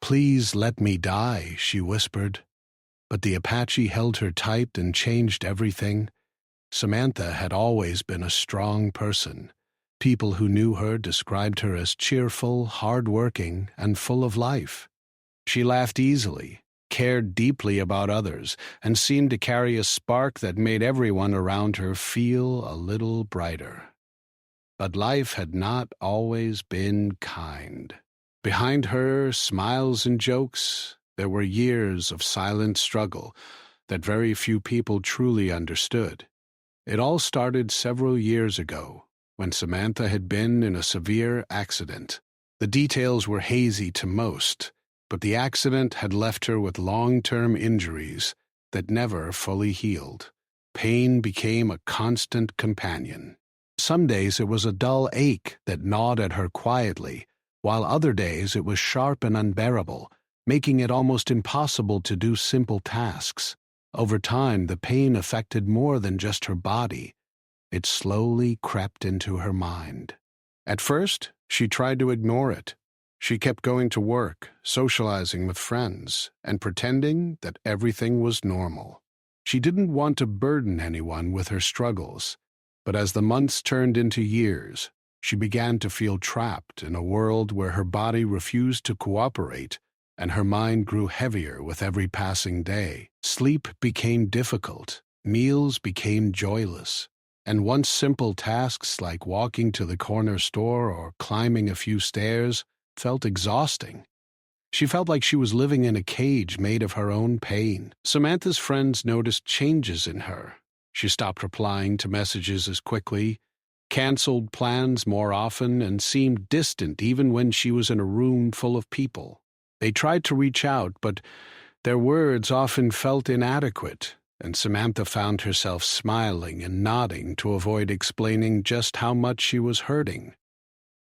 "Please let me die," she whispered. But the Apache held her tight and changed everything. Samantha had always been a strong person. People who knew her described her as cheerful, hard-working, and full of life. She laughed easily, cared deeply about others, and seemed to carry a spark that made everyone around her feel a little brighter. But life had not always been kind. Behind her smiles and jokes, there were years of silent struggle that very few people truly understood. It all started several years ago, when Samantha had been in a severe accident. The details were hazy to most, but the accident had left her with long-term injuries that never fully healed. Pain became a constant companion. Some days it was a dull ache that gnawed at her quietly, while other days it was sharp and unbearable, making it almost impossible to do simple tasks. Over time, the pain affected more than just her body. It slowly crept into her mind. At first, she tried to ignore it. She kept going to work, socializing with friends, and pretending that everything was normal. She didn't want to burden anyone with her struggles, but as the months turned into years, she began to feel trapped in a world where her body refused to cooperate and her mind grew heavier with every passing day. Sleep became difficult, meals became joyless, and once simple tasks like walking to the corner store or climbing a few stairs felt exhausting. She felt like she was living in a cage made of her own pain. Samantha's friends noticed changes in her. She stopped replying to messages as quickly, canceled plans more often, and seemed distant even when she was in a room full of people. They tried to reach out, but their words often felt inadequate, and Samantha found herself smiling and nodding to avoid explaining just how much she was hurting.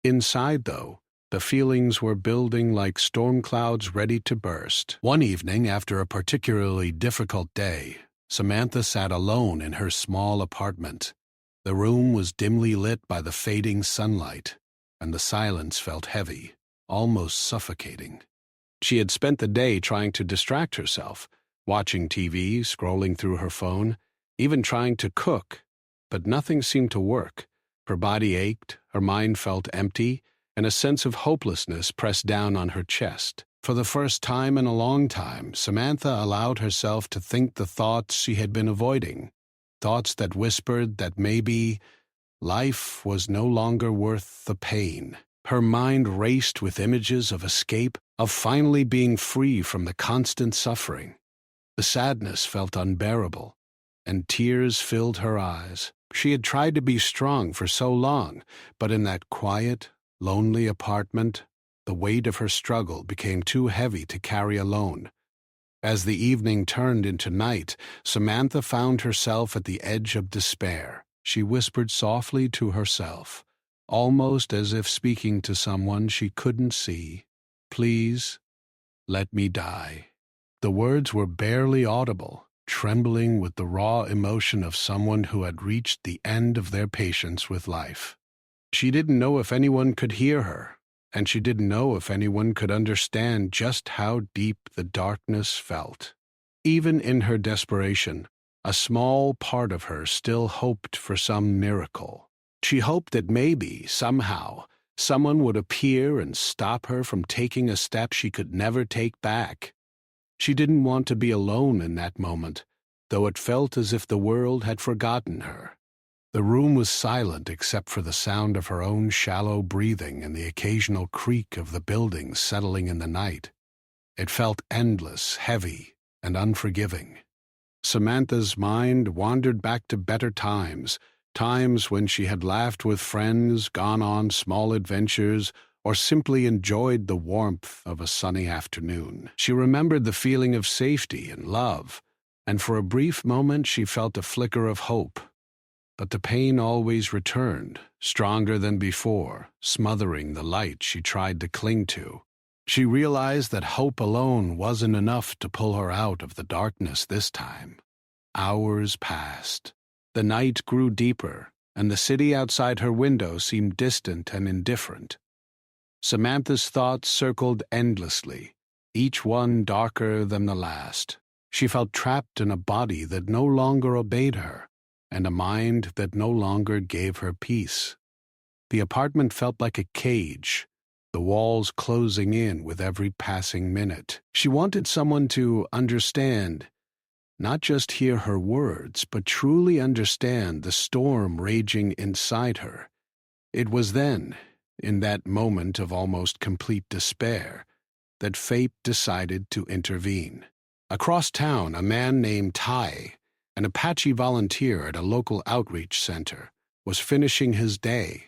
Inside, though, the feelings were building like storm clouds ready to burst. One evening, after a particularly difficult day, Samantha sat alone in her small apartment. The room was dimly lit by the fading sunlight, and the silence felt heavy, almost suffocating. She had spent the day trying to distract herself, watching TV, scrolling through her phone, even trying to cook, but nothing seemed to work. Her body ached, her mind felt empty, and a sense of hopelessness pressed down on her chest. For the first time in a long time, Samantha allowed herself to think the thoughts she had been avoiding, thoughts that whispered that maybe life was no longer worth the pain. Her mind raced with images of escape, of finally being free from the constant suffering. The sadness felt unbearable, and tears filled her eyes. She had tried to be strong for so long, but in that quiet, lonely apartment, the weight of her struggle became too heavy to carry alone. As the evening turned into night, Samantha found herself at the edge of despair. She whispered softly to herself, almost as if speaking to someone she couldn't see, "Please, let me die." The words were barely audible, trembling with the raw emotion of someone who had reached the end of their patience with life. She didn't know if anyone could hear her, and she didn't know if anyone could understand just how deep the darkness felt. Even in her desperation, a small part of her still hoped for some miracle. She hoped that maybe, somehow, someone would appear and stop her from taking a step she could never take back. She didn't want to be alone in that moment, though it felt as if the world had forgotten her. The room was silent except for the sound of her own shallow breathing and the occasional creak of the buildings settling in the night. It felt endless, heavy, and unforgiving. Samantha's mind wandered back to better times, times when she had laughed with friends, gone on small adventures, or simply enjoyed the warmth of a sunny afternoon. She remembered the feeling of safety and love, and for a brief moment she felt a flicker of hope. But the pain always returned, stronger than before, smothering the light she tried to cling to. She realized that hope alone wasn't enough to pull her out of the darkness this time. Hours passed. The night grew deeper, and the city outside her window seemed distant and indifferent. Samantha's thoughts circled endlessly, each one darker than the last. She felt trapped in a body that no longer obeyed her, and a mind that no longer gave her peace. The apartment felt like a cage, the walls closing in with every passing minute. She wanted someone to understand, not just hear her words, but truly understand the storm raging inside her. It was then, in that moment of almost complete despair, that fate decided to intervene. Across town, a man named Ty, an Apache volunteer at a local outreach center, was finishing his day.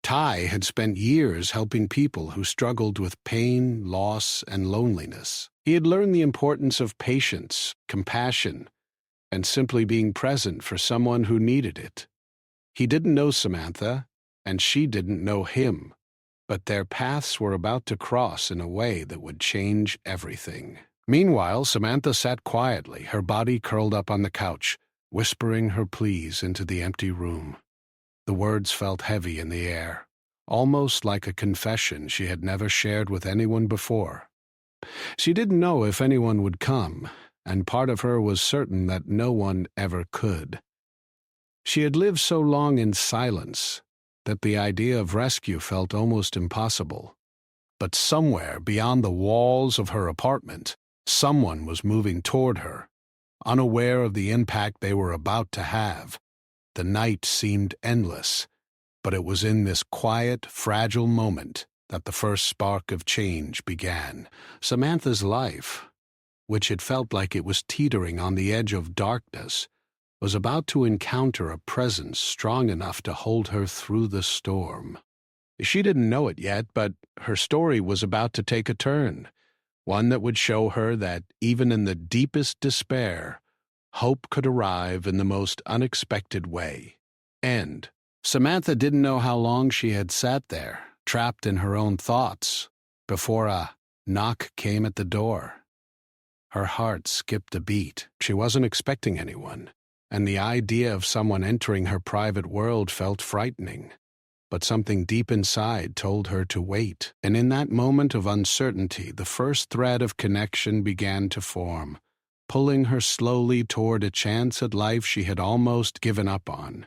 Ty had spent years helping people who struggled with pain, loss, and loneliness. He had learned the importance of patience, compassion, and simply being present for someone who needed it. He didn't know Samantha, and she didn't know him, but their paths were about to cross in a way that would change everything. Meanwhile, Samantha sat quietly, her body curled up on the couch, whispering her pleas into the empty room. The words felt heavy in the air, almost like a confession she had never shared with anyone before. She didn't know if anyone would come, and part of her was certain that no one ever could. She had lived so long in silence that the idea of rescue felt almost impossible. But somewhere beyond the walls of her apartment, someone was moving toward her, unaware of the impact they were about to have. The night seemed endless, but it was in this quiet, fragile moment that the first spark of change began. Samantha's life, which had felt like it was teetering on the edge of darkness, was about to encounter a presence strong enough to hold her through the storm. She didn't know it yet, but her story was about to take a turn, one that would show her that even in the deepest despair, hope could arrive in the most unexpected way. And Samantha didn't know how long she had sat there, trapped in her own thoughts, before a knock came at the door. Her heart skipped a beat. She wasn't expecting anyone, and the idea of someone entering her private world felt frightening. But something deep inside told her to wait, and in that moment of uncertainty, the first thread of connection began to form, pulling her slowly toward a chance at life she had almost given up on.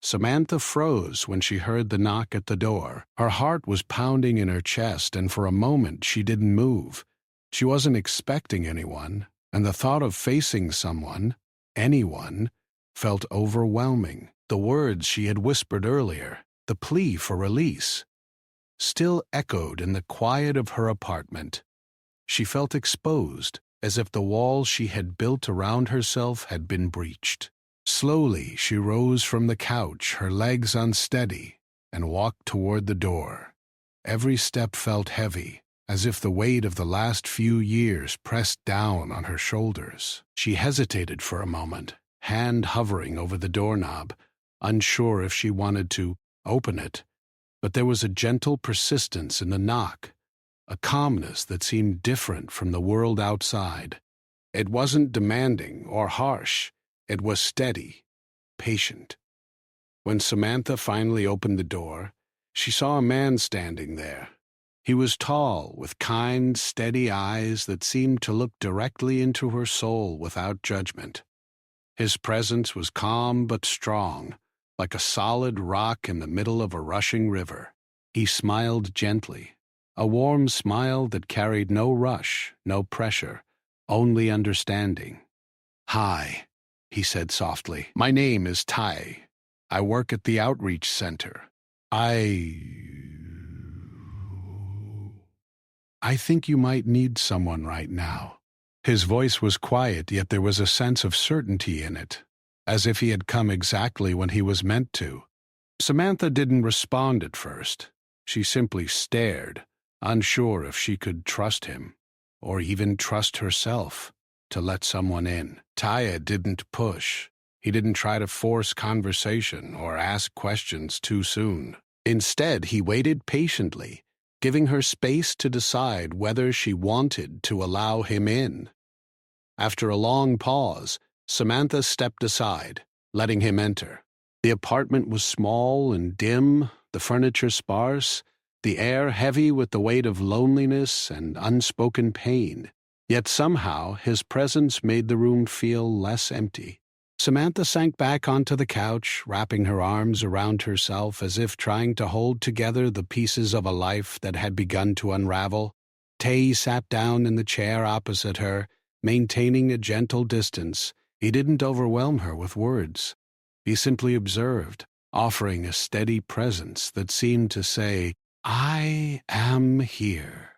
Samantha froze when she heard the knock at the door. Her heart was pounding in her chest, and for a moment she didn't move. She wasn't expecting anyone, and the thought of facing someone, anyone, felt overwhelming. The words she had whispered earlier, the plea for release, still echoed in the quiet of her apartment. She felt exposed, as if the walls she had built around herself had been breached. Slowly, she rose from the couch, her legs unsteady, and walked toward the door. Every step felt heavy, as if the weight of the last few years pressed down on her shoulders. She hesitated for a moment, hand hovering over the doorknob, unsure if she wanted to open it. But there was a gentle persistence in the knock, a calmness that seemed different from the world outside. It wasn't demanding or harsh. It was steady, patient. When Samantha finally opened the door, she saw a man standing there. He was tall, with kind, steady eyes that seemed to look directly into her soul without judgment. His presence was calm but strong, like a solid rock in the middle of a rushing river. He smiled gently, a warm smile that carried no rush, no pressure, only understanding. "Hi," he said softly. "My name is Ty. I work at the outreach center. I think you might need someone right now." His voice was quiet, yet there was a sense of certainty in it, as if he had come exactly when he was meant to. Samantha didn't respond at first. She simply stared, unsure if she could trust him, or even trust herself, to let someone in. Taya didn't push. He didn't try to force conversation or ask questions too soon. Instead, he waited patiently, giving her space to decide whether she wanted to allow him in. After a long pause, Samantha stepped aside, letting him enter. The apartment was small and dim, the furniture sparse, the air heavy with the weight of loneliness and unspoken pain. Yet somehow his presence made the room feel less empty. Samantha sank back onto the couch, wrapping her arms around herself as if trying to hold together the pieces of a life that had begun to unravel. Tay sat down in the chair opposite her, maintaining a gentle distance. He didn't overwhelm her with words. He simply observed, offering a steady presence that seemed to say, "I am here.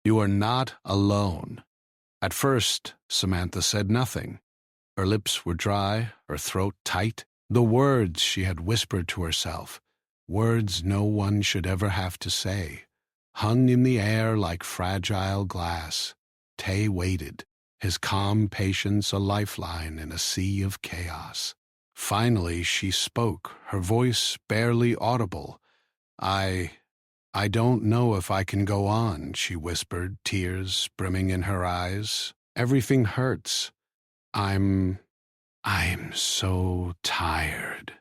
You are not alone." At first, Samantha said nothing. Her lips were dry, her throat tight. The words she had whispered to herself, words no one should ever have to say, hung in the air like fragile glass. Tay waited, his calm patience a lifeline in a sea of chaos. Finally she spoke, her voice barely audible. I don't know if I can go on," she whispered, tears brimming in her eyes. "Everything hurts. I'm so tired."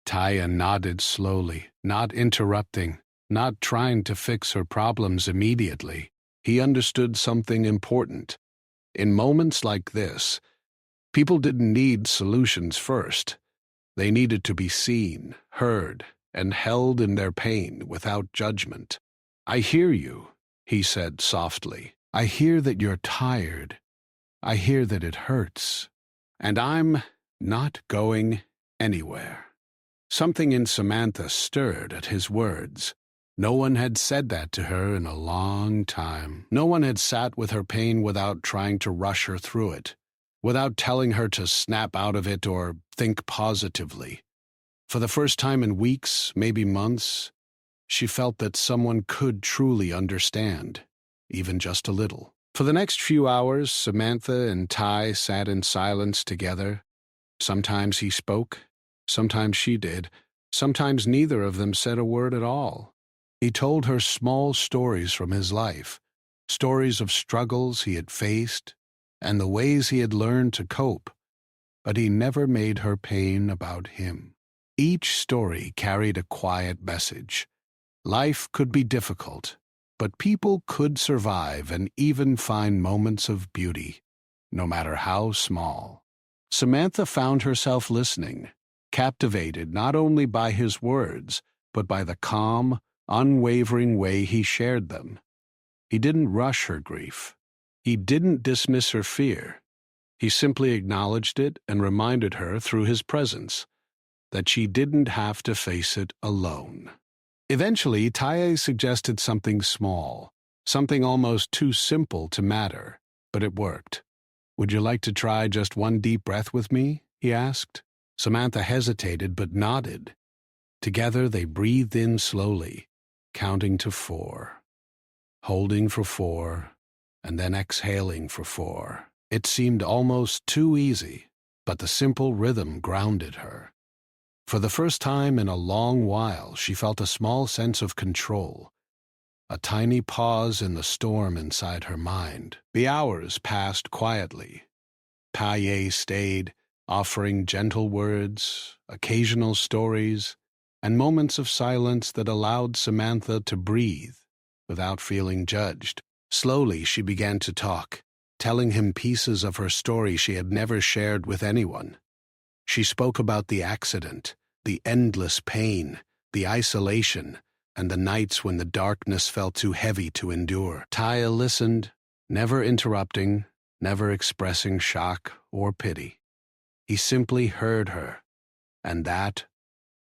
Taya nodded slowly, not interrupting, not trying to fix her problems immediately. He understood something important. In moments like this, people didn't need solutions first. They needed to be seen, heard, and held in their pain without judgment. "I hear you," he said softly. "I hear that you're tired. I hear that it hurts. And I'm not going anywhere." Something in Samantha stirred at his words. No one had said that to her in a long time. No one had sat with her pain without trying to rush her through it, without telling her to snap out of it or think positively. For the first time in weeks, maybe months, she felt that someone could truly understand, even just a little. For the next few hours, Samantha and Ty sat in silence together. Sometimes he spoke, sometimes she did, sometimes neither of them said a word at all. He told her small stories from his life, stories of struggles he had faced and the ways he had learned to cope, but he never made her pain about him. Each story carried a quiet message. Life could be difficult, but people could survive and even find moments of beauty, no matter how small. Samantha found herself listening, captivated not only by his words, but by the calm, unwavering way he shared them. He didn't rush her grief. He didn't dismiss her fear. He simply acknowledged it and reminded her through his presence that she didn't have to face it alone. Eventually, Taye suggested something small, something almost too simple to matter, but it worked. "Would you like to try just one deep breath with me?" he asked. Samantha hesitated but nodded. Together they breathed in slowly, counting to 4, holding for 4, and then exhaling for 4. It seemed almost too easy, but the simple rhythm grounded her. For the first time in a long while, she felt a small sense of control, a tiny pause in the storm inside her mind. The hours passed quietly. Taye stayed, offering gentle words, occasional stories, and moments of silence that allowed Samantha to breathe without feeling judged. Slowly she began to talk, telling him pieces of her story she had never shared with anyone. She spoke about the accident, the endless pain, the isolation, and the nights when the darkness felt too heavy to endure. Taya listened, never interrupting, never expressing shock or pity. He simply heard her, and that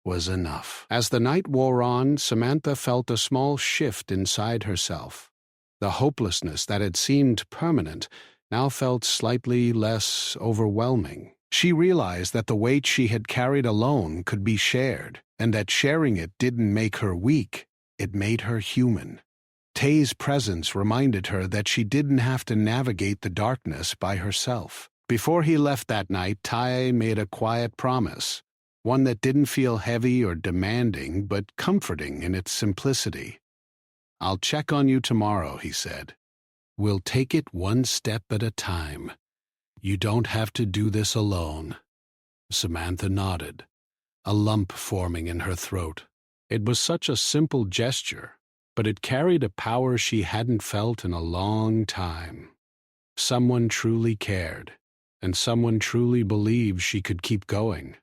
was enough. As the night wore on, Samantha felt a small shift inside herself. The hopelessness that had seemed permanent now felt slightly less overwhelming. She realized that the weight she had carried alone could be shared, and that sharing it didn't make her weak, it made her human. Tay's presence reminded her that she didn't have to navigate the darkness by herself. Before he left that night, Tay made a quiet promise, one that didn't feel heavy or demanding, but comforting in its simplicity. "I'll check on you tomorrow," he said. "We'll take it one step at a time. You don't have to do this alone." Samantha nodded, a lump forming in her throat. It was such a simple gesture, but it carried a power she hadn't felt in a long time. Someone truly cared, and someone truly believed she could keep going.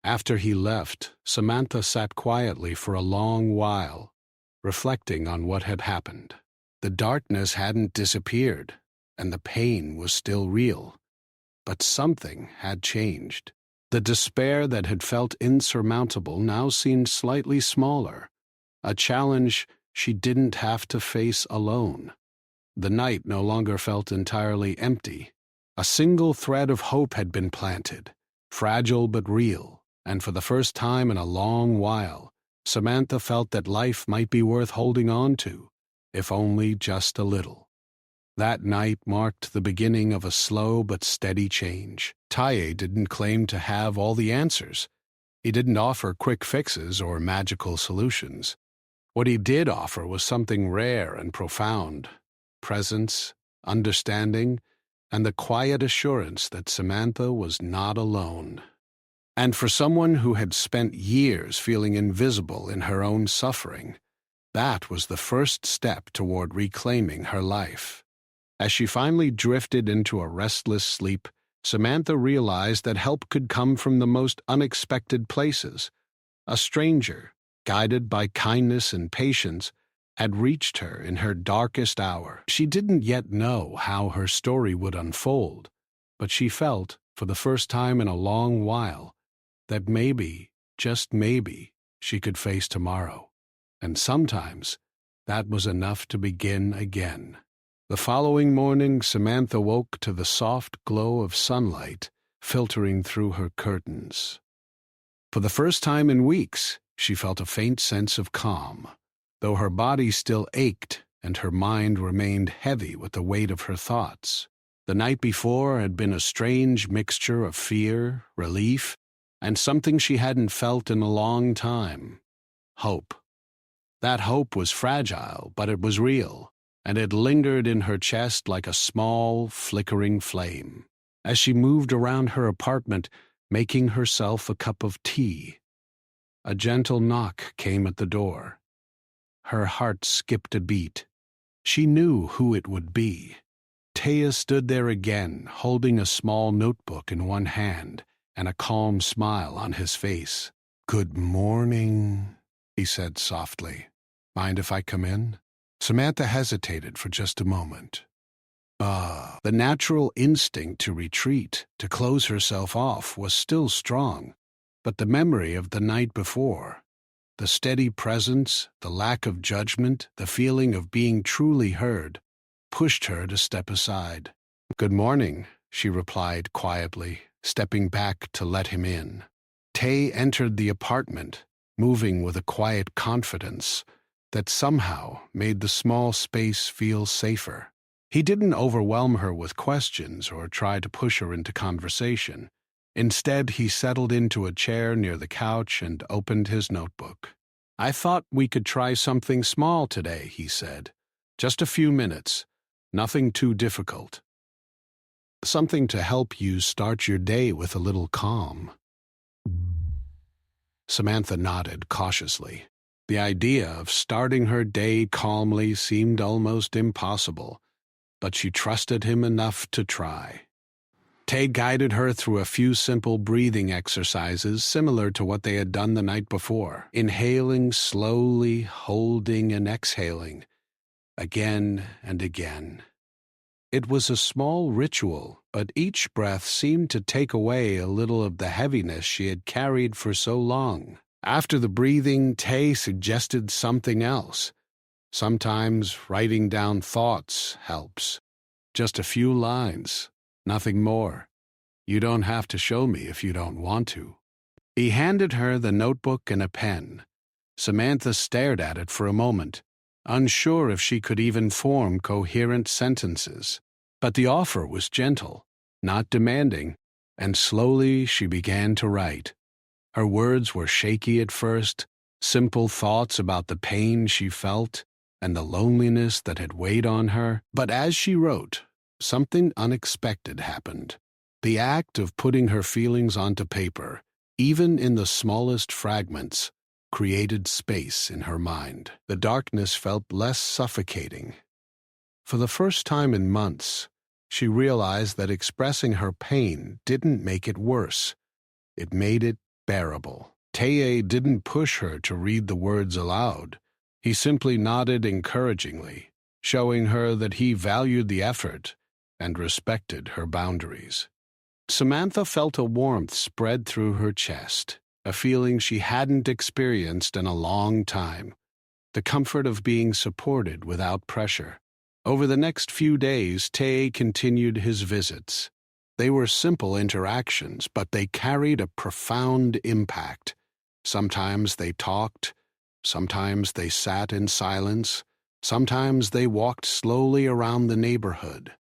After he left, Samantha sat quietly for a long while, reflecting on what had happened. The darkness hadn't disappeared, and the pain was still real, but something had changed. The despair that had felt insurmountable now seemed slightly smaller, a challenge she didn't have to face alone. The night no longer felt entirely empty. A single thread of hope had been planted, fragile but real, and for the first time in a long while, Samantha felt that life might be worth holding on to, if only just a little. That night marked the beginning of a slow but steady change. Taye didn't claim to have all the answers. He didn't offer quick fixes or magical solutions. What he did offer was something rare and profound: presence, understanding, and the quiet assurance that Samantha was not alone. And for someone who had spent years feeling invisible in her own suffering, that was the first step toward reclaiming her life. As she finally drifted into a restless sleep, Samantha realized that help could come from the most unexpected places. A stranger, guided by kindness and patience, had reached her in her darkest hour. She didn't yet know how her story would unfold, but she felt, for the first time in a long while, that maybe, just maybe, she could face tomorrow. And sometimes that was enough to begin again. The following morning, Samantha woke to the soft glow of sunlight filtering through her curtains. For the first time in weeks, she felt a faint sense of calm, though her body still ached and her mind remained heavy with the weight of her thoughts. The night before had been a strange mixture of fear, relief, and something she hadn't felt in a long time: hope. That hope was fragile, but it was real, and it lingered in her chest like a small, flickering flame. As she moved around her apartment, making herself a cup of tea, a gentle knock came at the door. Her heart skipped a beat. She knew who it would be. Taya stood there again, holding a small notebook in one hand and a calm smile on his face. "Good morning," he said softly. "Mind if I come in?" Samantha hesitated for just a moment. The natural instinct to retreat, to close herself off, was still strong, but the memory of the night before, the steady presence, the lack of judgment, the feeling of being truly heard, pushed her to step aside. "Good morning," she replied quietly, stepping back to let him in. Tay entered the apartment, moving with a quiet confidence that somehow made the small space feel safer. He didn't overwhelm her with questions or try to push her into conversation. Instead, he settled into a chair near the couch and opened his notebook. "I thought we could try something small today," he said. "Just a few minutes. Nothing too difficult. Something to help you start your day with a little calm." Samantha nodded cautiously. The idea of starting her day calmly seemed almost impossible, but she trusted him enough to try. Tay guided her through a few simple breathing exercises similar to what they had done the night before, inhaling slowly, holding and exhaling, again and again. It was a small ritual, but each breath seemed to take away a little of the heaviness she had carried for so long. After the breathing, Tay suggested something else. Sometimes writing down thoughts helps. Just a few lines, nothing more. You don't have to show me if you don't want to. He handed her the notebook and a pen. Samantha stared at it for a moment, unsure if she could even form coherent sentences. But the offer was gentle, not demanding, and slowly she began to write. Her words were shaky at first, simple thoughts about the pain she felt and the loneliness that had weighed on her. But as she wrote, something unexpected happened. The act of putting her feelings onto paper, even in the smallest fragments, created space in her mind. The darkness felt less suffocating. For the first time in months, she realized that expressing her pain didn't make it worse. It made it bearable. Teye didn't push her to read the words aloud. He simply nodded encouragingly, showing her that he valued the effort and respected her boundaries. Samantha felt a warmth spread through her chest, a feeling she hadn't experienced in a long time, the comfort of being supported without pressure. Over the next few days, Teye continued his visits. They were simple interactions, but they carried a profound impact. Sometimes they talked, sometimes they sat in silence, sometimes they walked slowly around the neighborhood.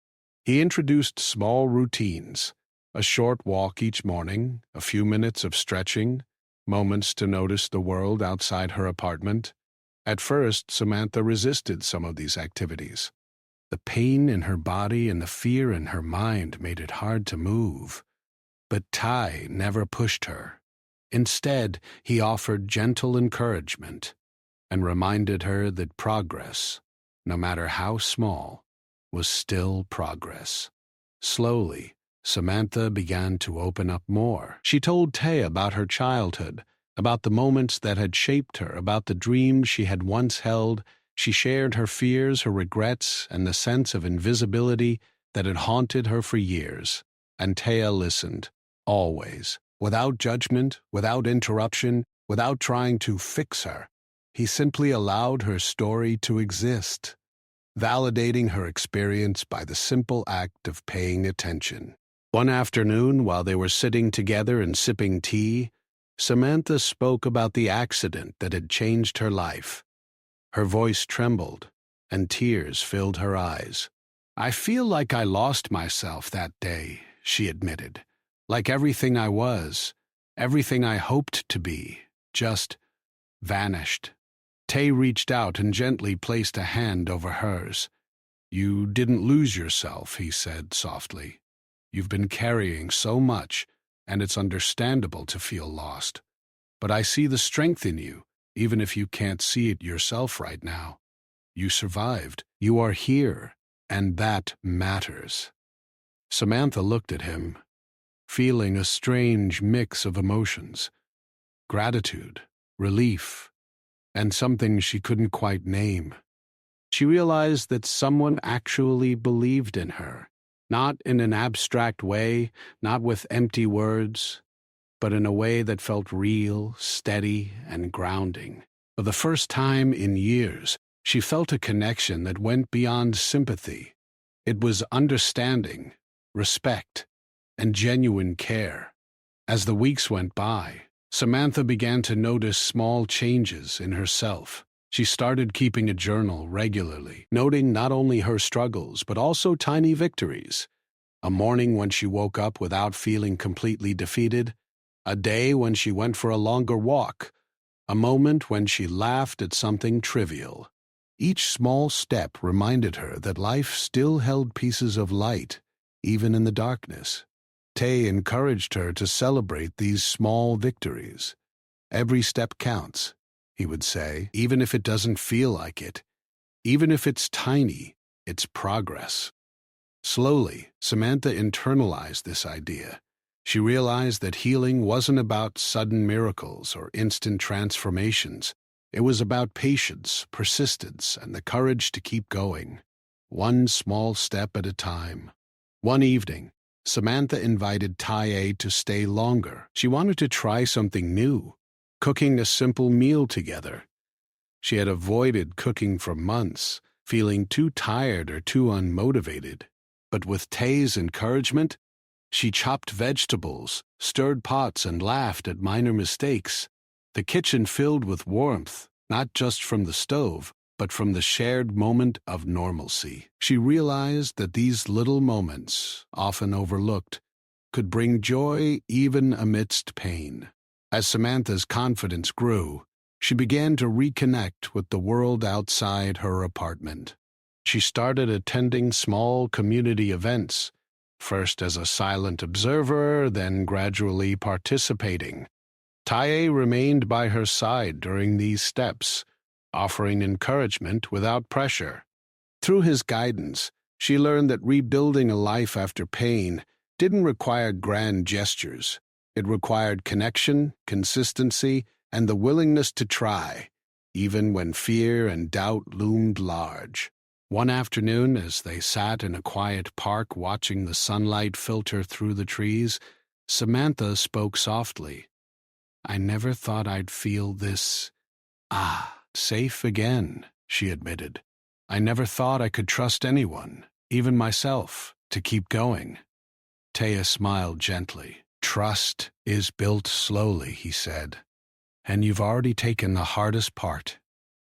He introduced small routines, a short walk each morning, a few minutes of stretching, moments to notice the world outside her apartment. At first, Samantha resisted some of these activities. The pain in her body and the fear in her mind made it hard to move. But Ty never pushed her. Instead, he offered gentle encouragement and reminded her that progress, no matter how small, was still progress. Slowly, Samantha began to open up more. She told Tay about her childhood, about the moments that had shaped her, about the dreams she had once held. She shared her fears, her regrets, and the sense of invisibility that had haunted her for years. And Taya listened, always, without judgment, without interruption, without trying to fix her. He simply allowed her story to exist, validating her experience by the simple act of paying attention. One afternoon, while they were sitting together and sipping tea, Samantha spoke about the accident that had changed her life. Her voice trembled, and tears filled her eyes. "I feel like I lost myself that day," she admitted. "Like everything I was, everything I hoped to be, just vanished." Tay reached out and gently placed a hand over hers. "You didn't lose yourself," he said softly. "You've been carrying so much, and it's understandable to feel lost. But I see the strength in you, even if you can't see it yourself right now. You survived. You are here, and that matters." Samantha looked at him, feeling a strange mix of emotions: gratitude, relief, and something she couldn't quite name. She realized that someone actually believed in her, not in an abstract way, not with empty words, but in a way that felt real, steady, and grounding. For the first time in years, she felt a connection that went beyond sympathy. It was understanding, respect, and genuine care. As the weeks went by, Samantha began to notice small changes in herself. She started keeping a journal regularly, noting not only her struggles, but also tiny victories. A morning when she woke up without feeling completely defeated, a day when she went for a longer walk, a moment when she laughed at something trivial. Each small step reminded her that life still held pieces of light, even in the darkness. Tay encouraged her to celebrate these small victories. "Every step counts," he would say, "even if it doesn't feel like it. Even if it's tiny, it's progress." Slowly, Samantha internalized this idea. She realized that healing wasn't about sudden miracles or instant transformations. It was about patience, persistence, and the courage to keep going, one small step at a time. One evening, Samantha invited Tye to stay longer. She wanted to try something new, cooking a simple meal together. She had avoided cooking for months, feeling too tired or too unmotivated. But with Tay's encouragement, she chopped vegetables, stirred pots, and laughed at minor mistakes. The kitchen filled with warmth, not just from the stove, but from the shared moment of normalcy. She realized that these little moments, often overlooked, could bring joy even amidst pain. As Samantha's confidence grew, she began to reconnect with the world outside her apartment. She started attending small community events, first as a silent observer, then gradually participating. Tae remained by her side during these steps, offering encouragement without pressure. Through his guidance, she learned that rebuilding a life after pain didn't require grand gestures. It required connection, consistency, and the willingness to try, even when fear and doubt loomed large. One afternoon, as they sat in a quiet park watching the sunlight filter through the trees, Samantha spoke softly. "I never thought I'd feel this, safe again," she admitted. "I never thought I could trust anyone, even myself, to keep going." Taya smiled gently. "Trust is built slowly," he said. "And you've already taken the hardest part.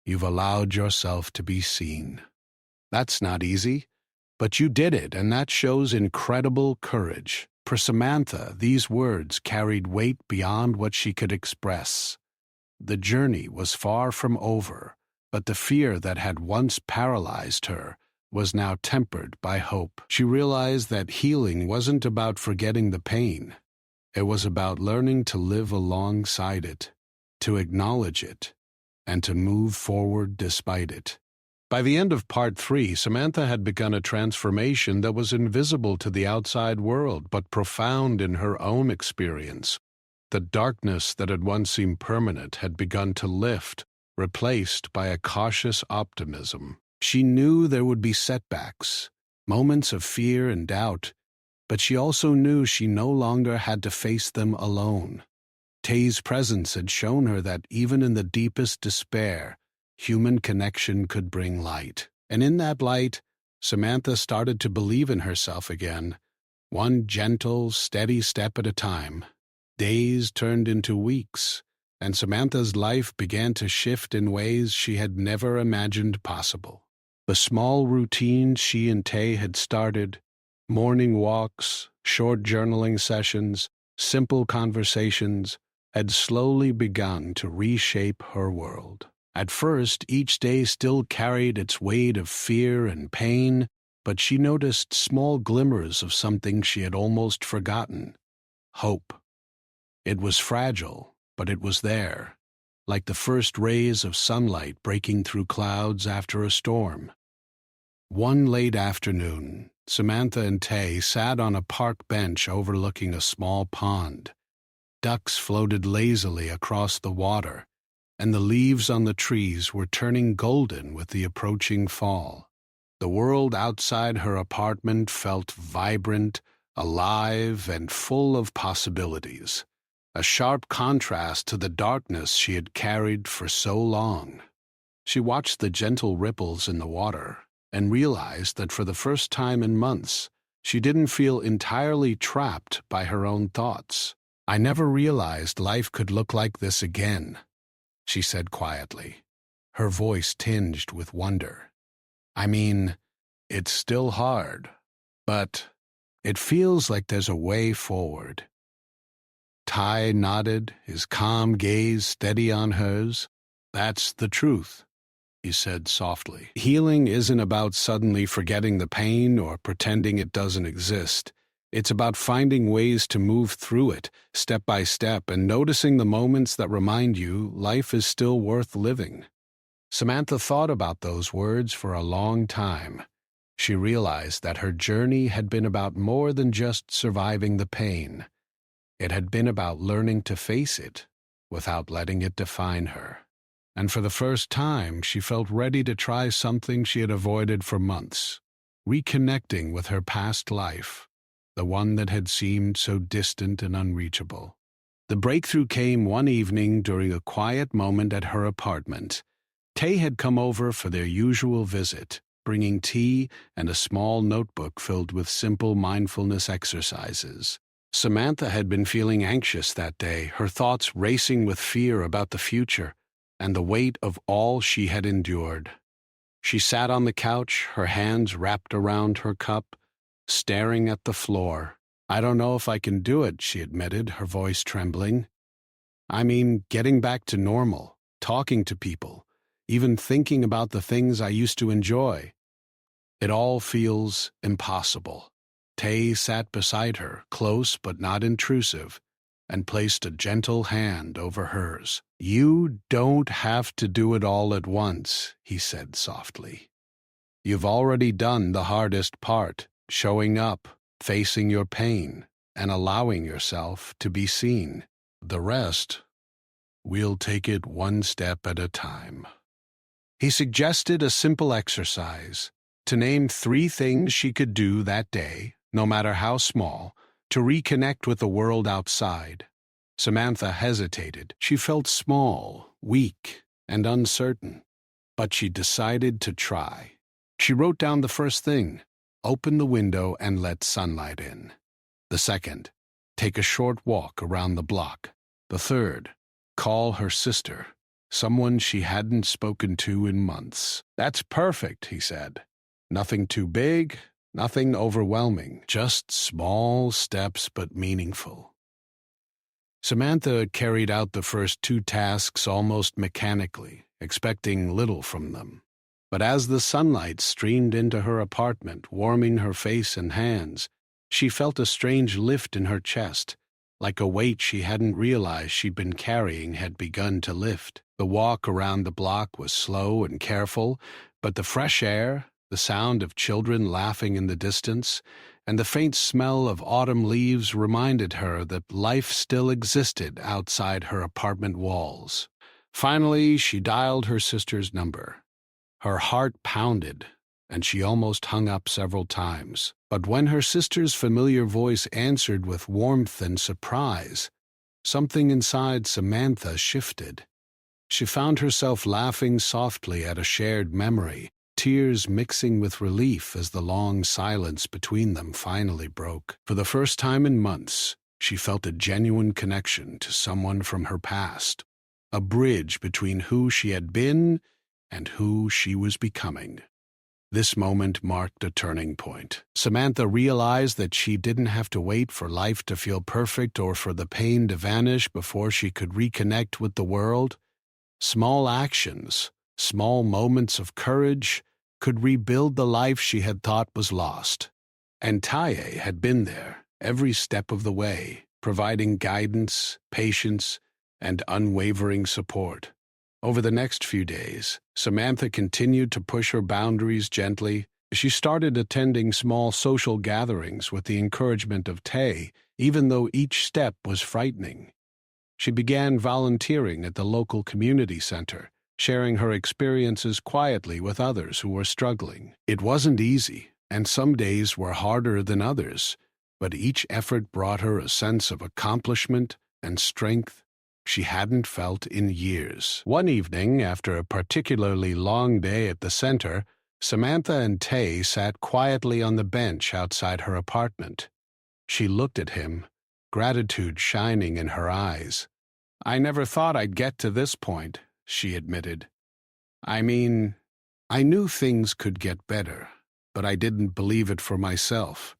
You've allowed yourself to be seen. That's not easy, but you did it, and that shows incredible courage." For Samantha, these words carried weight beyond what she could express. The journey was far from over, but the fear that had once paralyzed her was now tempered by hope. She realized that healing wasn't about forgetting the pain. It was about learning to live alongside it, to acknowledge it, and to move forward despite it. By the end of Part 3, Samantha had begun a transformation that was invisible to the outside world, but profound in her own experience. The darkness that had once seemed permanent had begun to lift, replaced by a cautious optimism. She knew there would be setbacks, moments of fear and doubt, but she also knew she no longer had to face them alone. Tay's presence had shown her that even in the deepest despair, human connection could bring light. And in that light, Samantha started to believe in herself again, one gentle, steady step at a time. Days turned into weeks, and Samantha's life began to shift in ways she had never imagined possible. The small routines she and Tay had started, morning walks, short journaling sessions, simple conversations, had slowly begun to reshape her world. At first, each day still carried its weight of fear and pain, but she noticed small glimmers of something she had almost forgotten: hope. It was fragile, but it was there, like the first rays of sunlight breaking through clouds after a storm. One late afternoon, Samantha and Tay sat on a park bench overlooking a small pond. Ducks floated lazily across the water, and the leaves on the trees were turning golden with the approaching fall. The world outside her apartment felt vibrant, alive, and full of possibilities, a sharp contrast to the darkness she had carried for so long. She watched the gentle ripples in the water and realized that for the first time in months, she didn't feel entirely trapped by her own thoughts. "I never realized life could look like this again," she said quietly, her voice tinged with wonder. "I mean, it's still hard, but it feels like there's a way forward." Ty nodded, his calm gaze steady on hers. "That's the truth," he said softly. "Healing isn't about suddenly forgetting the pain or pretending it doesn't exist. It's about finding ways to move through it, step by step, and noticing the moments that remind you life is still worth living." Samantha thought about those words for a long time. She realized that her journey had been about more than just surviving the pain. It had been about learning to face it without letting it define her. And for the first time, she felt ready to try something she had avoided for months, reconnecting with her past life, the one that had seemed so distant and unreachable. The breakthrough came one evening during a quiet moment at her apartment. Tay had come over for their usual visit, bringing tea and a small notebook filled with simple mindfulness exercises. Samantha had been feeling anxious that day, her thoughts racing with fear about the future and the weight of all she had endured. She sat on the couch, her hands wrapped around her cup, staring at the floor. "I don't know if I can do it," she admitted, her voice trembling. "I mean, getting back to normal, talking to people, even thinking about the things I used to enjoy. It all feels impossible." Tay sat beside her, close but not intrusive, and placed a gentle hand over hers. "You don't have to do it all at once," he said softly. "You've already done the hardest part, showing up, facing your pain, and allowing yourself to be seen. The rest, we'll take it one step at a time." He suggested a simple exercise, to name 3 things she could do that day, no matter how small, to reconnect with the world outside. Samantha hesitated. She felt small, weak, and uncertain, but she decided to try. She wrote down the first thing: open the window and let sunlight in. The second, take a short walk around the block. The third, call her sister, someone she hadn't spoken to in months. "That's perfect," he said. "Nothing too big, nothing overwhelming, just small steps but meaningful." Samantha carried out the first 2 tasks almost mechanically, expecting little from them. But as the sunlight streamed into her apartment, warming her face and hands, she felt a strange lift in her chest, like a weight she hadn't realized she'd been carrying had begun to lift. The walk around the block was slow and careful, but the fresh air, the sound of children laughing in the distance, and the faint smell of autumn leaves reminded her that life still existed outside her apartment walls. Finally, she dialed her sister's number. Her heart pounded, and she almost hung up several times. But when her sister's familiar voice answered with warmth and surprise, something inside Samantha shifted. She found herself laughing softly at a shared memory, tears mixing with relief as the long silence between them finally broke. For the first time in months, she felt a genuine connection to someone from her past, a bridge between who she had been and who she was becoming. This moment marked a turning point. Samantha realized that she didn't have to wait for life to feel perfect or for the pain to vanish before she could reconnect with the world. Small actions, small moments of courage, could rebuild the life she had thought was lost. And Taye had been there, every step of the way, providing guidance, patience, and unwavering support. Over the next few days, Samantha continued to push her boundaries gently. She started attending small social gatherings with the encouragement of Taye, even though each step was frightening. She began volunteering at the local community center, sharing her experiences quietly with others who were struggling. It wasn't easy, and some days were harder than others, but each effort brought her a sense of accomplishment and strength she hadn't felt in years. One evening, after a particularly long day at the center, Samantha and Taye sat quietly on the bench outside her apartment. She looked at him, gratitude shining in her eyes. "I never thought I'd get to this point," she admitted. "I mean, I knew things could get better, but I didn't believe it for myself.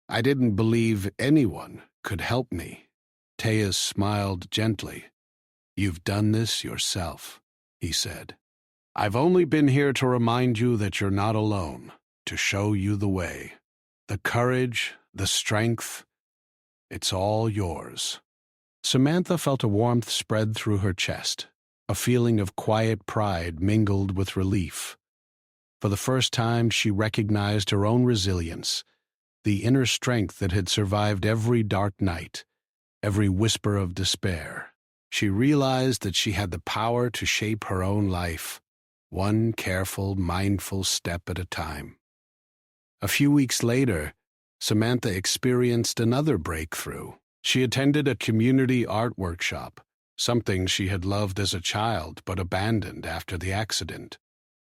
I didn't believe anyone could help me." Taye smiled gently. "You've done this yourself," he said. "I've only been here to remind you that you're not alone, to show you the way. The courage, the strength, it's all yours." Samantha felt a warmth spread through her chest, a feeling of quiet pride mingled with relief. For the first time, she recognized her own resilience, the inner strength that had survived every dark night, every whisper of despair. She realized that she had the power to shape her own life, one careful, mindful step at a time. A few weeks later, Samantha experienced another breakthrough. She attended a community art workshop, something she had loved as a child but abandoned after the accident.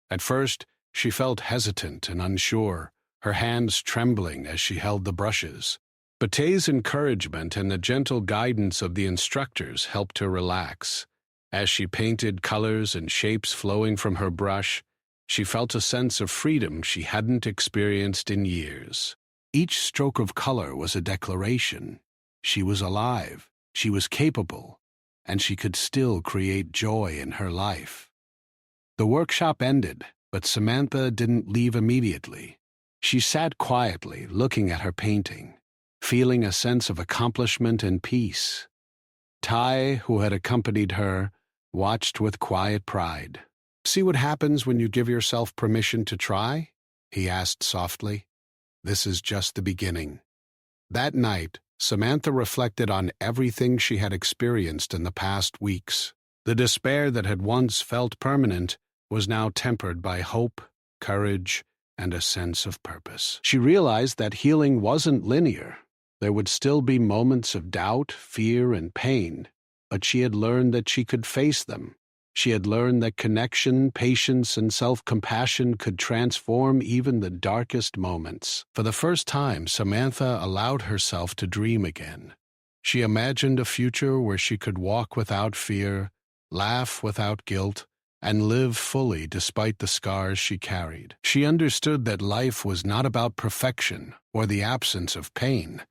At first, she felt hesitant and unsure, her hands trembling as she held the brushes. But Taye's encouragement and the gentle guidance of the instructors helped her relax. As she painted colors and shapes flowing from her brush, she felt a sense of freedom she hadn't experienced in years. Each stroke of color was a declaration. She was alive, she was capable, and she could still create joy in her life. The workshop ended, but Samantha didn't leave immediately. She sat quietly, looking at her painting, feeling a sense of accomplishment and peace. Ty, who had accompanied her, watched with quiet pride. "See what happens when you give yourself permission to try?" he asked softly. "This is just the beginning." That night, Samantha reflected on everything she had experienced in the past weeks. The despair that had once felt permanent was now tempered by hope, courage, and a sense of purpose. She realized that healing wasn't linear. There would still be moments of doubt, fear, and pain, but she had learned that she could face them. She had learned that connection, patience, and self-compassion could transform even the darkest moments. For the first time, Samantha allowed herself to dream again. She imagined a future where she could walk without fear, laugh without guilt, and live fully despite the scars she carried. She understood that life was not about perfection or the absence of pain.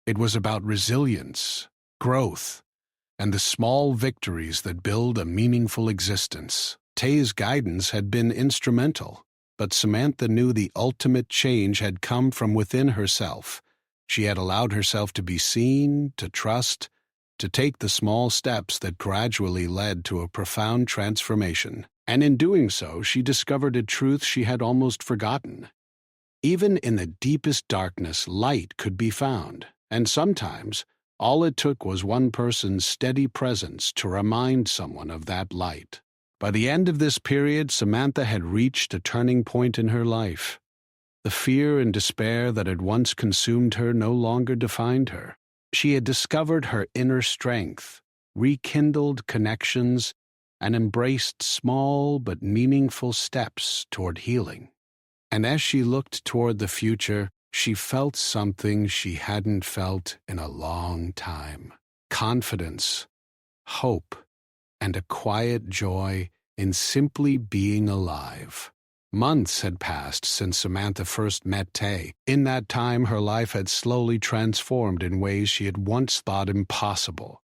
It was about resilience, growth, and the small victories that build a meaningful existence. Tay's guidance had been instrumental, but Samantha knew the ultimate change had come from within herself. She had allowed herself to be seen, to trust, to take the small steps that gradually led to a profound transformation. And in doing so, she discovered a truth she had almost forgotten. Even in the deepest darkness, light could be found, and sometimes all it took was one person's steady presence to remind someone of that light. By the end of this period, Samantha had reached a turning point in her life. The fear and despair that had once consumed her no longer defined her. She had discovered her inner strength, rekindled connections, and embraced small but meaningful steps toward healing. And as she looked toward the future, she felt something she hadn't felt in a long time. Confidence, hope, and a quiet joy in simply being alive. Months had passed since Samantha first met Tay. In that time, her life had slowly transformed in ways she had once thought impossible.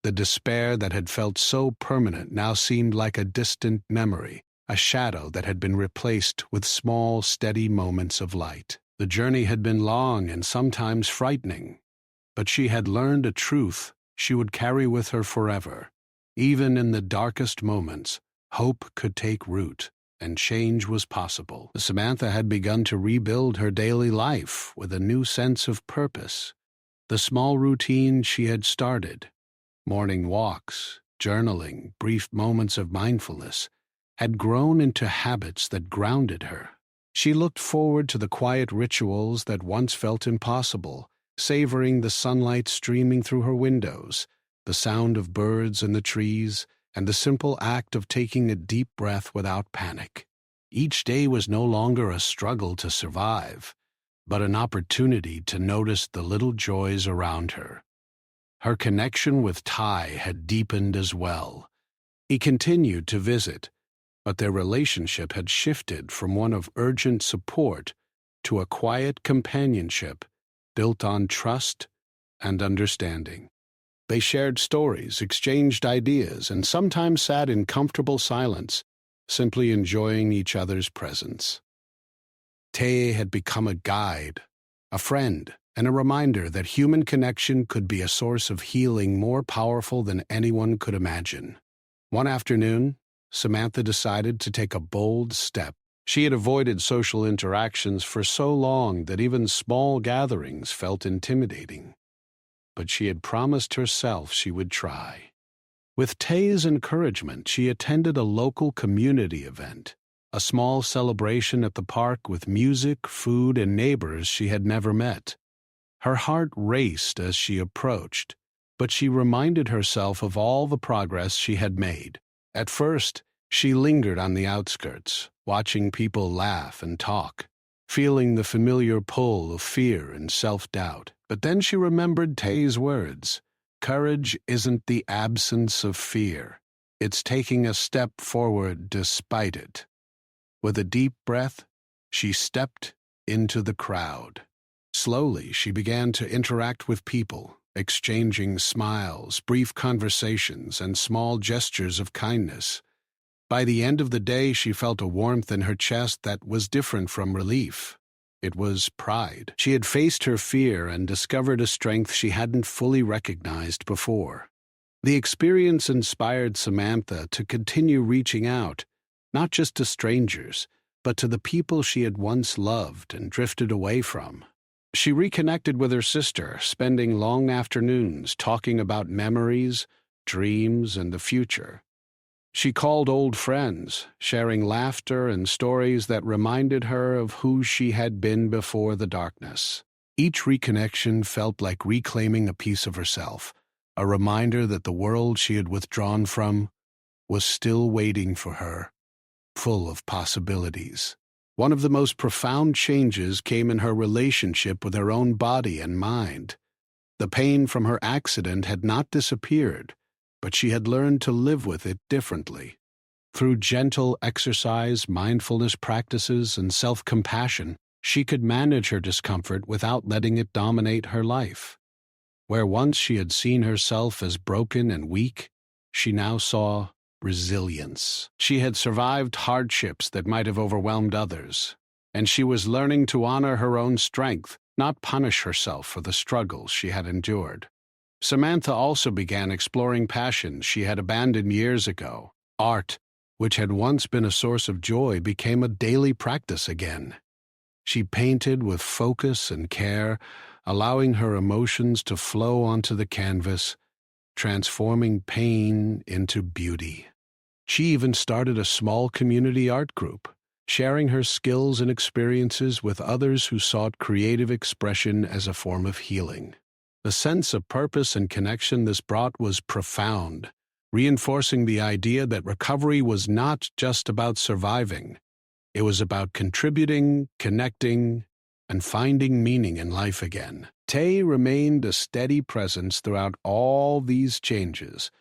The despair that had felt so permanent now seemed like a distant memory, a shadow that had been replaced with small, steady moments of light. The journey had been long and sometimes frightening, but she had learned a truth she would carry with her forever. Even in the darkest moments, hope could take root, and change was possible. Samantha had begun to rebuild her daily life with a new sense of purpose. The small routines she had started, morning walks, journaling, brief moments of mindfulness, had grown into habits that grounded her. She looked forward to the quiet rituals that once felt impossible, savoring the sunlight streaming through her windows, the sound of birds in the trees, and the simple act of taking a deep breath without panic. Each day was no longer a struggle to survive, but an opportunity to notice the little joys around her. Her connection with Ty had deepened as well. He continued to visit, but their relationship had shifted from one of urgent support to a quiet companionship built on trust and understanding. They shared stories, exchanged ideas, and sometimes sat in comfortable silence, simply enjoying each other's presence. Tay had become a guide, a friend, and a reminder that human connection could be a source of healing more powerful than anyone could imagine. One afternoon, Samantha decided to take a bold step. She had avoided social interactions for so long that even small gatherings felt intimidating. But she had promised herself she would try. With Tay's encouragement, she attended a local community event, a small celebration at the park with music, food, and neighbors she had never met. Her heart raced as she approached, but she reminded herself of all the progress she had made. At first, she lingered on the outskirts, watching people laugh and talk, feeling the familiar pull of fear and self-doubt. But then she remembered Tay's words. Courage isn't the absence of fear. It's taking a step forward despite it. With a deep breath, she stepped into the crowd. Slowly, she began to interact with people, exchanging smiles, brief conversations, and small gestures of kindness. By the end of the day, she felt a warmth in her chest that was different from relief. It was pride. She had faced her fear and discovered a strength she hadn't fully recognized before. The experience inspired Samantha to continue reaching out, not just to strangers, but to the people she had once loved and drifted away from. She reconnected with her sister, spending long afternoons talking about memories, dreams, and the future. She called old friends, sharing laughter and stories that reminded her of who she had been before the darkness. Each reconnection felt like reclaiming a piece of herself, a reminder that the world she had withdrawn from was still waiting for her, full of possibilities. One of the most profound changes came in her relationship with her own body and mind. The pain from her accident had not disappeared, but she had learned to live with it differently. Through gentle exercise, mindfulness practices, and self-compassion, she could manage her discomfort without letting it dominate her life. Where once she had seen herself as broken and weak, she now saw resilience. She had survived hardships that might have overwhelmed others, and she was learning to honor her own strength, not punish herself for the struggles she had endured. Samantha also began exploring passions she had abandoned years ago. Art, which had once been a source of joy, became a daily practice again. She painted with focus and care, allowing her emotions to flow onto the canvas, transforming pain into beauty. She even started a small community art group, sharing her skills and experiences with others who sought creative expression as a form of healing. The sense of purpose and connection this brought was profound, reinforcing the idea that recovery was not just about surviving. It was about contributing, connecting, and finding meaning in life again. Tay remained a steady presence throughout all these changes,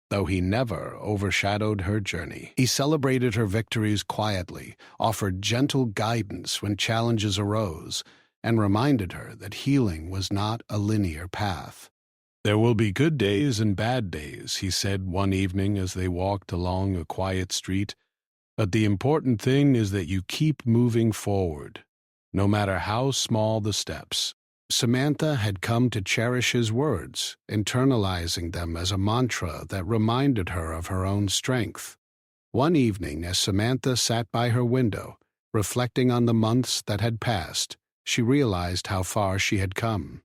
though he never overshadowed her journey. He celebrated her victories quietly, offered gentle guidance when challenges arose, and reminded her that healing was not a linear path. "There will be good days and bad days," he said one evening as they walked along a quiet street, "but the important thing is that you keep moving forward, no matter how small the steps." Samantha had come to cherish his words, internalizing them as a mantra that reminded her of her own strength. One evening, as Samantha sat by her window, reflecting on the months that had passed, she realized how far she had come.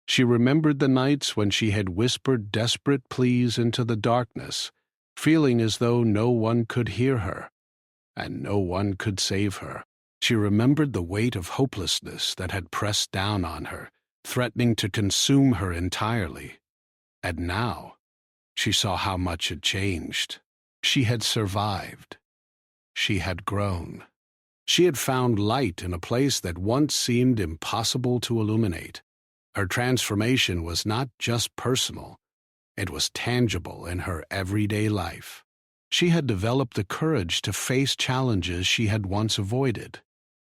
She remembered the nights when she had whispered desperate pleas into the darkness, feeling as though no one could hear her, and no one could save her. She remembered the weight of hopelessness that had pressed down on her, threatening to consume her entirely. And now, she saw how much had changed. She had survived. She had grown. She had found light in a place that once seemed impossible to illuminate. Her transformation was not just personal, it was tangible in her everyday life. She had developed the courage to face challenges she had once avoided.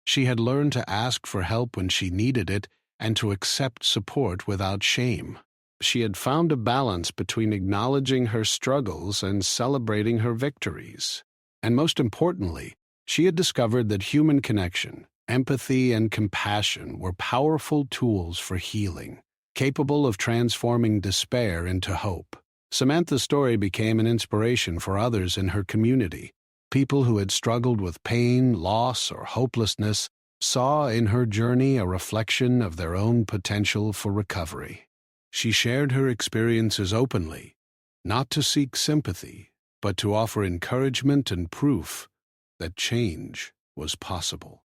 She had learned to ask for help when she needed it and to accept support without shame. She had found a balance between acknowledging her struggles and celebrating her victories. And most importantly, she had discovered that human connection, empathy, and compassion were powerful tools for healing, capable of transforming despair into hope. Samantha's story became an inspiration for others in her community. People who had struggled with pain, loss, or hopelessness saw in her journey a reflection of their own potential for recovery. She shared her experiences openly, not to seek sympathy, but to offer encouragement and proof that change was possible.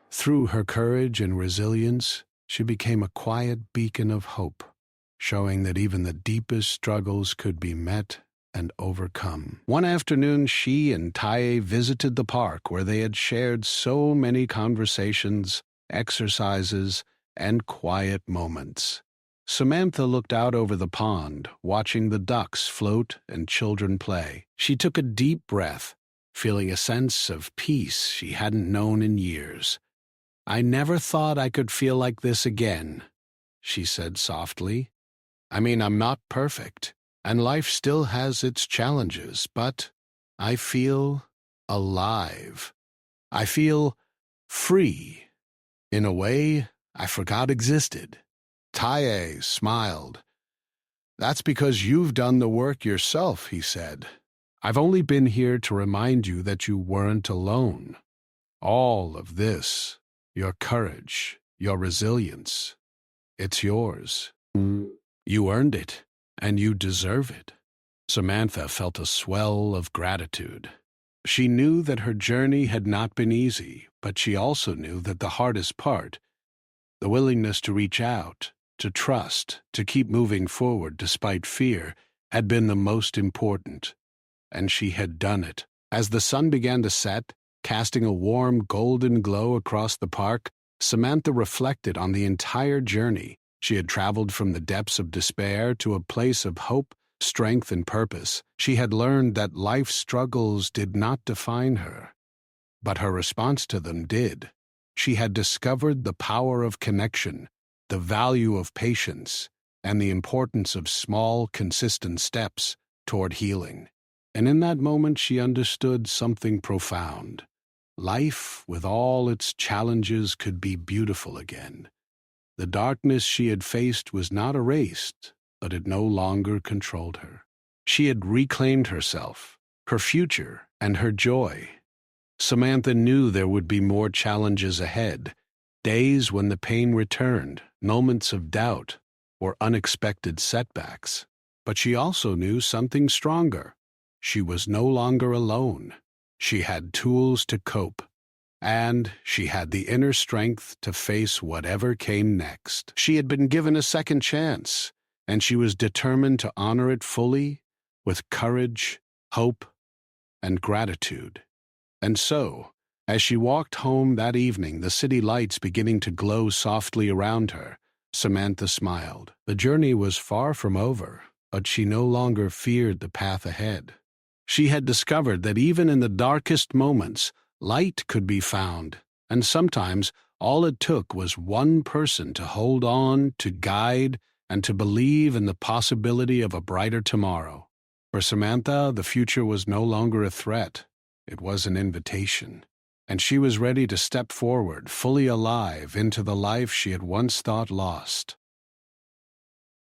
Through her courage and resilience, she became a quiet beacon of hope, showing that even the deepest struggles could be met and overcome. One afternoon, she and Taye visited the park where they had shared so many conversations, exercises, and quiet moments. Samantha looked out over the pond, watching the ducks float and children play. She took a deep breath, feeling a sense of peace she hadn't known in years. "I never thought I could feel like this again," she said softly. "I mean, I'm not perfect, and life still has its challenges, but I feel alive. I feel free, in a way I forgot existed." Taye smiled. That's because you've done the work yourself, he said. I've only been here to remind you that you weren't alone. All of this, your courage, your resilience, it's yours. You earned it, and you deserve it. Samantha felt a swell of gratitude. She knew that her journey had not been easy, but she also knew that the hardest part, the willingness to reach out, to trust, to keep moving forward despite fear, had been the most important. And she had done it. As the sun began to set, casting a warm golden glow across the park, Samantha reflected on the entire journey. She had traveled from the depths of despair to a place of hope, strength, and purpose. She had learned that life's struggles did not define her, but her response to them did. She had discovered the power of connection, the value of patience, and the importance of small, consistent steps toward healing. And in that moment, she understood something profound. Life, with all its challenges, could be beautiful again. The darkness she had faced was not erased, but it no longer controlled her. She had reclaimed herself, her future, and her joy. Samantha knew there would be more challenges ahead, days when the pain returned, moments of doubt, or unexpected setbacks. But she also knew something stronger. She was no longer alone. She had tools to cope, and she had the inner strength to face whatever came next. She had been given a second chance, and she was determined to honor it fully with courage, hope, and gratitude. And so, as she walked home that evening, the city lights beginning to glow softly around her, Samantha smiled. The journey was far from over, but she no longer feared the path ahead. She had discovered that even in the darkest moments, light could be found, and sometimes all it took was one person to hold on, to guide, and to believe in the possibility of a brighter tomorrow. For Samantha, the future was no longer a threat. It was an invitation, and she was ready to step forward, fully alive, into the life she had once thought lost.